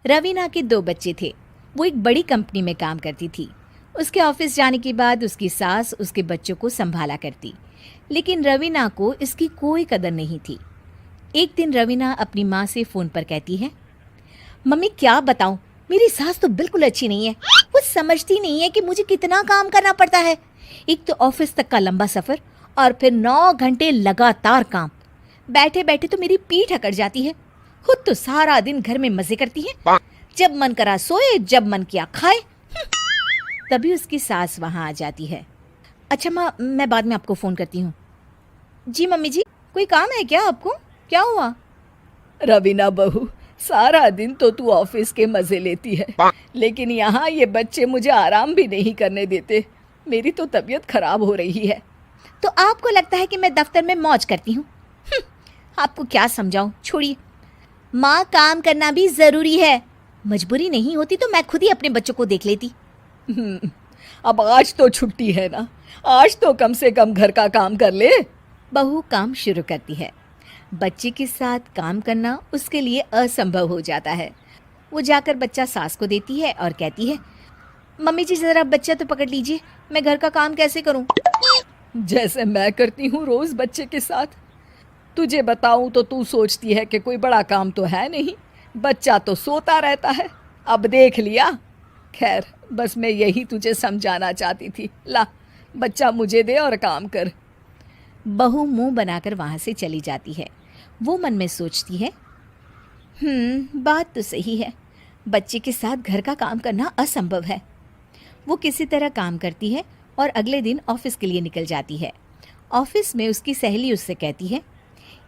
रवीना के 2 बच्चे थे। वो एक बड़ी कंपनी में काम करती थी। उसके ऑफिस जाने के बाद उसकी सास उसके बच्चों को संभाला करती, लेकिन रवीना को इसकी कोई कदर नहीं थी। एक दिन रवीना अपनी माँ से फ़ोन पर कहती है, मम्मी क्या बताऊं, मेरी सास तो बिल्कुल अच्छी नहीं है। वो समझती नहीं है कि मुझे कितना काम करना पड़ता है। एक तो ऑफिस तक का लंबा सफ़र और फिर 9 घंटे लगातार काम। बैठे बैठे तो मेरी पीठ अकड़ जाती है। खुद तो सारा दिन घर में मजे करती है, जब मन करा सोए, जब मन किया खाए। तभी उसकी सास वहां आ जाती है। अच्छा माँ, मैं बाद में आपको फ़ोन करती हूँ। जी मम्मी जी, कोई काम है क्या आपको? क्या हुआ? रवीना बहू, सारा दिन तो तू ऑफिस के मजे लेती है, लेकिन यहाँ ये बच्चे मुझे आराम भी नहीं करने देते। मेरी तो तबीयत खराब हो रही है। तो आपको लगता है कि मैं दफ्तर में मौज करती हूँ? आपको क्या समझाऊं, छोड़िए। माँ, काम करना भी ज़रूरी है। मजबूरी नहीं होती तो मैं खुद ही अपने बच्चों को देख लेती। अब आज तो छुट्टी है ना, आज तो कम से कम घर का काम कर ले। बहू काम शुरू करती है। बच्चे के साथ काम करना उसके लिए असंभव हो जाता है। वो जाकर बच्चा सास को देती है और कहती है, मम्मी जी ज़रा बच्चा तो पकड़ लीजिए, मैं घर का काम कैसे करूं? जैसे मैं करती हूँ रोज बच्चे के साथ। तुझे बताऊं तो तू सोचती है कि कोई बड़ा काम तो है नहीं, बच्चा तो सोता रहता है। अब देख लिया। खैर, बस मैं यही तुझे समझाना चाहती थी। ला, बच्चा मुझे दे और काम कर। बहू मुंह बनाकर वहां से चली जाती है। वो मन में सोचती है, बात तो सही है, बच्चे के साथ घर का काम करना असंभव है। वो किसी तरह काम करती है और अगले दिन ऑफिस के लिए निकल जाती है। ऑफिस में उसकी सहेली उससे कहती है,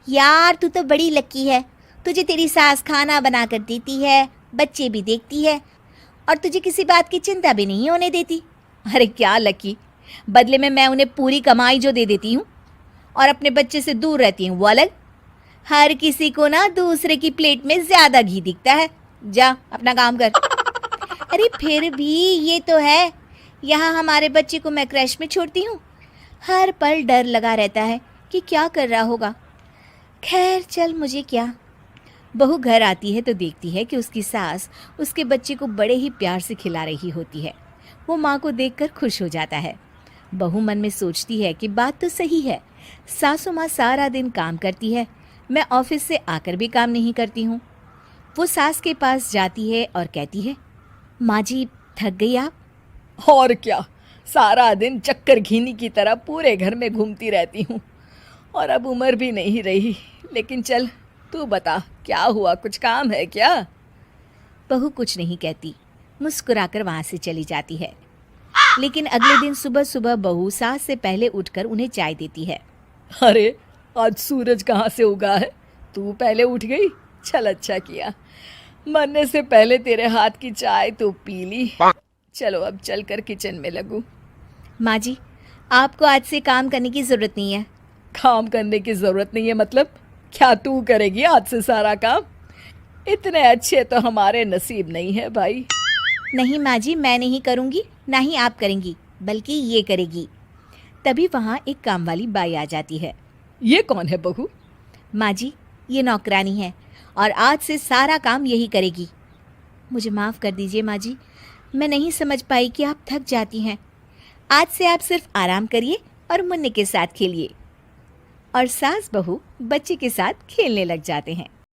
यार तू तो बड़ी लकी है, तुझे तेरी सास खाना बना कर देती है, बच्चे भी देखती है और तुझे किसी बात की चिंता भी नहीं होने देती। अरे क्या लकी, बदले में मैं उन्हें पूरी कमाई जो दे देती हूँ और अपने बच्चे से दूर रहती हूँ वो अलग। हर किसी को ना दूसरे की प्लेट में ज़्यादा घी दिखता है। जा अपना काम कर। अरे फिर भी ये तो है, यहाँ हमारे बच्चे को मैं क्रैश में छोड़ती हूँ, हर पल डर लगा रहता है कि क्या कर रहा होगा। खैर चल, मुझे क्या। बहू घर आती है तो देखती है कि उसकी सास उसके बच्चे को बड़े ही प्यार से खिला रही होती है। वो माँ को देखकर खुश हो जाता है। बहू मन में सोचती है कि बात तो सही है, सासू माँ सारा दिन काम करती है, मैं ऑफिस से आकर भी काम नहीं करती हूँ। वो सास के पास जाती है और कहती है, माँ जी थक गई आप? और क्या, सारा दिन चक्कर घीनी की तरह पूरे घर में घूमती रहती हूँ और अब उम्र भी नहीं रही। लेकिन चल तू बता, क्या हुआ, कुछ काम है क्या? बहू कुछ नहीं कहती, मुस्कुराकर वहाँ से चली जाती है। लेकिन अगले दिन सुबह सुबह बहू सास से पहले उठकर उन्हें चाय देती है। अरे आज सूरज कहाँ से उगा है, तू पहले उठ गई। चल अच्छा किया, मरने से पहले तेरे हाथ की चाय तो पी ली। चलो अब चलकर किचन में लगूं। माँ जी, आपको आज से काम करने की ज़रूरत नहीं है। काम करने की ज़रूरत नहीं है मतलब? क्या तू करेगी आज से सारा काम? इतने अच्छे तो हमारे नसीब नहीं है भाई। नहीं माँ जी, मैं नहीं करूँगी, ना ही आप करेंगी, बल्कि ये करेगी। तभी वहाँ एक काम वाली बाई आ जाती है। ये कौन है बहू? माँ जी, ये नौकरानी है और आज से सारा काम यही करेगी। मुझे माफ़ कर दीजिए माँ जी, मैं नहीं समझ पाई कि आप थक जाती हैं। आज से आप सिर्फ आराम करिए और मुन्ने के साथ खेलिए। और सास बहू बच्चे के साथ खेलने लग जाते हैं।